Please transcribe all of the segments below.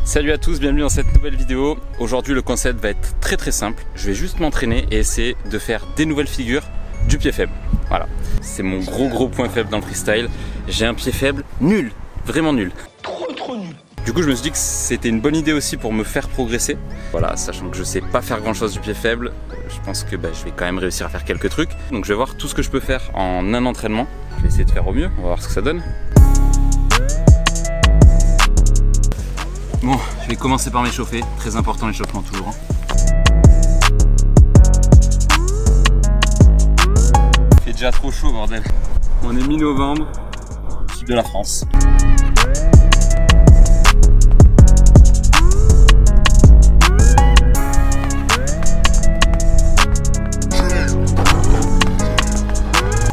Salut à tous, bienvenue dans cette nouvelle vidéo. Aujourd'hui le concept va être très simple. Je vais juste m'entraîner et essayer de faire des nouvelles figures du pied faible. Voilà, c'est mon gros point faible dans le freestyle. J'ai un pied faible nul, vraiment nul. Trop nul. Du coup je me suis dit que c'était une bonne idée aussi pour me faire progresser. Voilà, sachant que je sais pas faire grand chose du pied faible, je pense que je vais quand même réussir à faire quelques trucs. Donc je vais voir tout ce que je peux faire en un entraînement. Je vais essayer de faire au mieux, on va voir ce que ça donne. Bon, je vais commencer par m'échauffer, très important l'échauffement toujours. Il fait déjà trop chaud bordel. On est mi-novembre, sud de la France.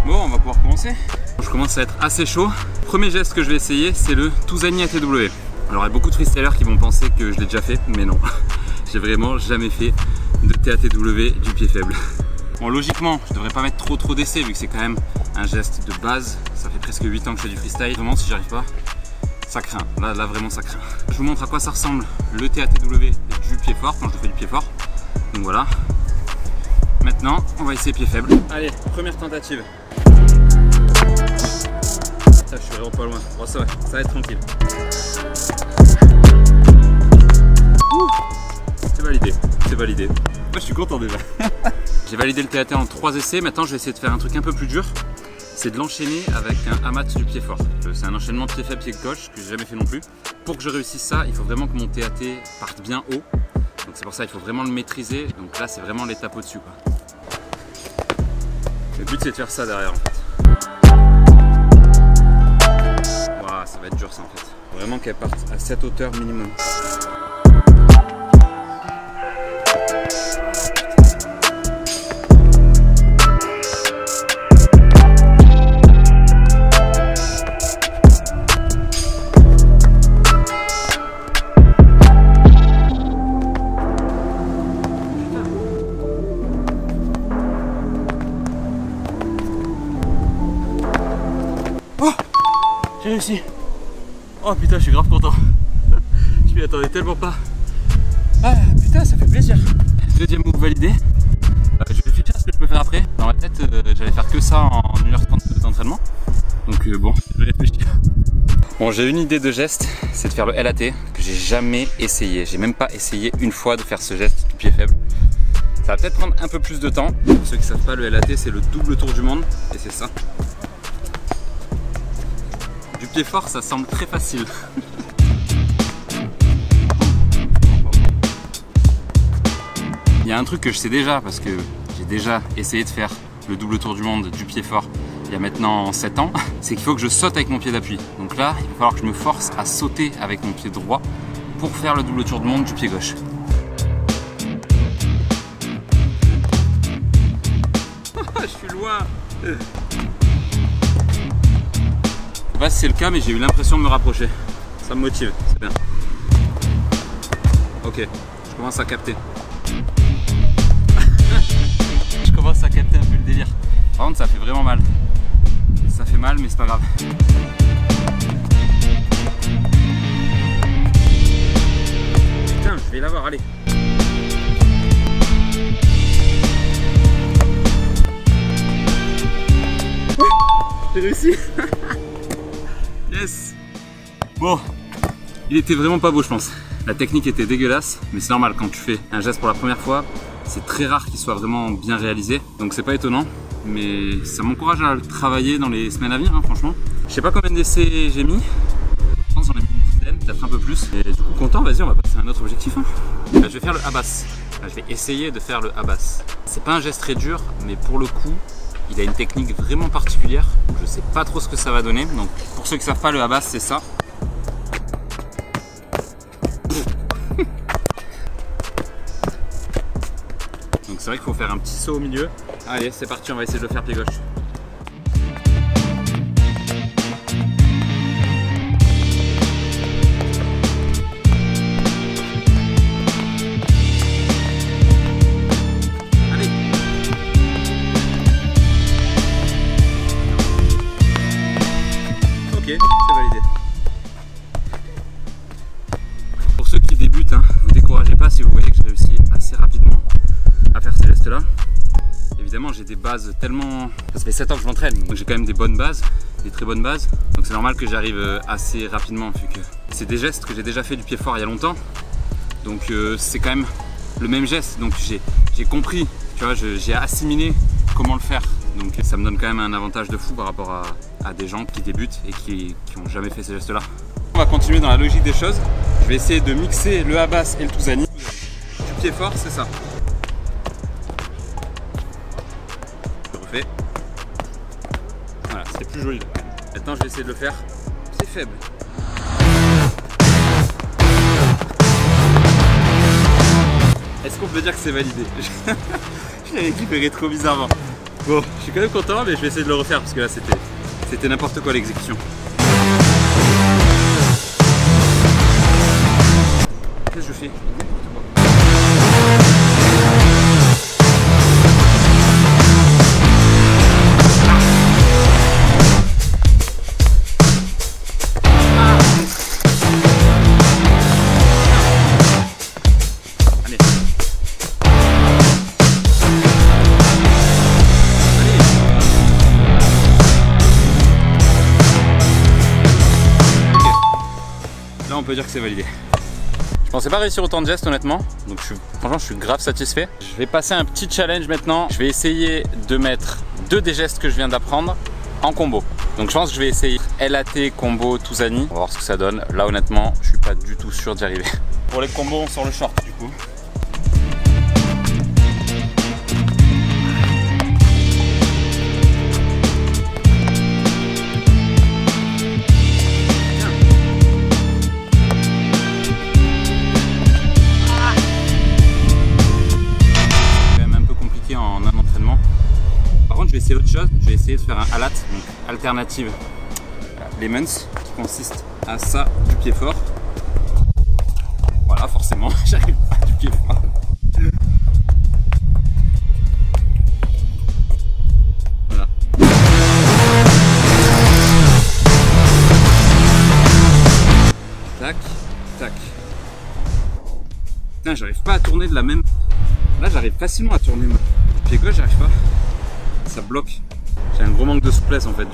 Bon, on va pouvoir commencer. Je commence à être assez chaud. Premier geste que je vais essayer, c'est le Touzani ATW. Alors il y a beaucoup de freestylers qui vont penser que je l'ai déjà fait, mais non. J'ai vraiment jamais fait de TATW du pied faible. Bon, logiquement, je devrais pas mettre trop d'essais vu que c'est quand même un geste de base. Ça fait presque 8 ans que je fais du freestyle. Vraiment, si j'arrive pas, ça craint. Là vraiment, ça craint. Je vous montre à quoi ça ressemble le TATW du pied fort quand je fais du pied fort. Donc voilà. Maintenant, on va essayer pied faible. Allez, première tentative. Ça, je suis vraiment pas loin. Bon, ça va être tranquille. C'est validé. Moi je suis content déjà. J'ai validé le TAT en 3 essais. Maintenant je vais essayer de faire un truc un peu plus dur. C'est de l'enchaîner avec un hamat du pied fort. C'est un enchaînement pied faible, pied gauche que j'ai jamais fait non plus. Pour que je réussisse ça, il faut vraiment que mon TAT parte bien haut. Donc c'est pour ça qu'il faut vraiment le maîtriser. Donc là c'est vraiment l'étape au-dessus. Le but c'est de faire ça derrière en fait. Wow, ça va être dur ça en fait. Vraiment qu'elle parte à cette hauteur minimum. Oh, j'ai réussi. Oh putain, je suis grave content. Je m'y attendais tellement pas. Ah putain, ça fait plaisir. Deuxième move validé. Je vais réfléchir à ce que je peux faire après. Dans ma tête, j'allais faire que ça en 1h30 d'entraînement. Donc bon, je vais réfléchir. Bon, j'ai une idée de geste, c'est de faire le LAT que j'ai jamais essayé. J'ai même pas essayé une fois de faire ce geste du pied faible. Ça va peut-être prendre un peu plus de temps. Pour ceux qui savent pas, le LAT c'est le double tour du monde et c'est ça. Du pied fort, ça semble très facile. Il y a un truc que je sais déjà parce que j'ai déjà essayé de faire le double tour du monde du pied fort il y a maintenant 7 ans, c'est qu'il faut que je saute avec mon pied d'appui. Donc là, il va falloir que je me force à sauter avec mon pied droit pour faire le double tour du monde du pied gauche. Je suis loin. Je sais pas si c'est le cas, mais j'ai eu l'impression de me rapprocher. Ça me motive, c'est bien. Ok, je commence à capter. Je commence à capter un peu le délire. Par contre, ça fait vraiment mal. Ça fait mal, mais c'est pas grave. Putain, je vais l'avoir, allez. J'ai réussi. Yes. Bon, il était vraiment pas beau je pense. La technique était dégueulasse, mais c'est normal quand tu fais un geste pour la première fois. C'est très rare qu'il soit vraiment bien réalisé, donc c'est pas étonnant. Mais ça m'encourage à le travailler dans les semaines à venir, hein, franchement. Je sais pas combien d'essais j'ai mis. Je pense que j'en ai mis une dizaine, peut-être un peu plus. Et du coup content, vas-y on va passer à un autre objectif. Hein. Je vais faire le Habas. Je vais essayer de faire le Habas. C'est pas un geste très dur, mais pour le coup, il a une technique vraiment particulière. Je sais pas trop ce que ça va donner. Donc pour ceux qui savent pas, le Habas c'est ça. Donc c'est vrai qu'il faut faire un petit saut au milieu. Allez, c'est parti, on va essayer de le faire pied gauche. Allez. Ok, c'est validé. assez rapidement à faire ces gestes là. Évidemment j'ai des bases tellement... Ça fait 7 ans que je m'entraîne, donc j'ai quand même des bonnes bases, des très bonnes bases. Donc c'est normal que j'arrive assez rapidement vu que c'est des gestes que j'ai déjà fait du pied fort il y a longtemps. Donc c'est quand même le même geste, donc j'ai compris, tu vois, j'ai assimilé comment le faire. Donc ça me donne quand même un avantage de fou par rapport à des gens qui débutent et qui n'ont jamais fait ces gestes là. On va continuer dans la logique des choses. Je vais essayer de mixer le Habas et le Touzani. Du pied fort, c'est ça. Je refais. Voilà, c'est plus joli. Maintenant je vais essayer de le faire. C'est faible. Est-ce qu'on peut dire que c'est validé? Je l'avais récupéré trop bizarrement. Bon, je suis quand même content, mais je vais essayer de le refaire parce que là c'était n'importe quoi l'exécution. Qu'est-ce que je fais? Là on peut dire que c'est validé. Je pensais pas réussir autant de gestes honnêtement, donc franchement je suis grave satisfait. Je vais passer un petit challenge maintenant. Je vais essayer de mettre 2 des gestes que je viens d'apprendre en combo. Donc je pense que je vais essayer LAT combo Touzani. On va voir ce que ça donne. Là honnêtement je suis pas du tout sûr d'y arriver. Pour les combos on sort le short du coup. Je vais essayer autre chose, je vais essayer de faire un halat, donc alternative lemons, qui consiste à ça du pied fort. Voilà, forcément, j'arrive pas du pied fort. Voilà. Tac, tac. Putain, j'arrive pas à tourner de la même... Là, j'arrive facilement à tourner. Pied gauche, j'arrive pas. Ça bloque. J'ai un gros manque de souplesse en fait.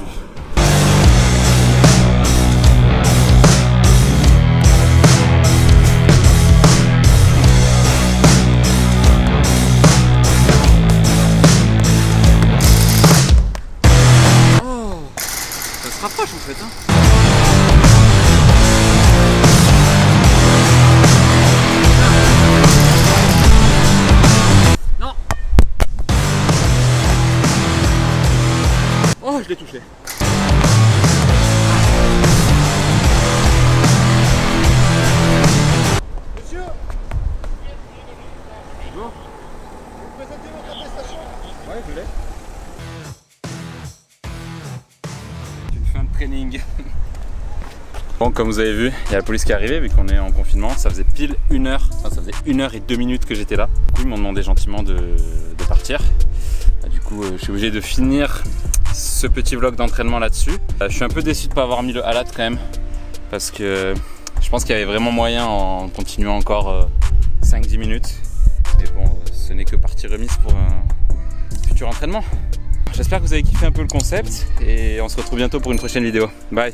Oh, ça se rapproche en fait. Hein. Oh, je l'ai touché. Monsieur, bonjour. Vous présentez votre attestation? Ouais, je l'ai. C'est une fin de training. Bon, comme vous avez vu, il y a la police qui est arrivée vu qu'on est en confinement. Ça faisait pile 1 heure, enfin, ça faisait 1 heure et 2 minutes que j'étais là. Du coup, ils m'ont demandé gentiment de partir. Du coup, je suis obligé de finir ce petit vlog d'entraînement là-dessus. Je suis un peu déçu de ne pas avoir mis le halat quand même, parce que je pense qu'il y avait vraiment moyen en continuant encore 5-10 minutes. Mais bon, ce n'est que partie remise pour un futur entraînement. J'espère que vous avez kiffé un peu le concept et on se retrouve bientôt pour une prochaine vidéo. Bye!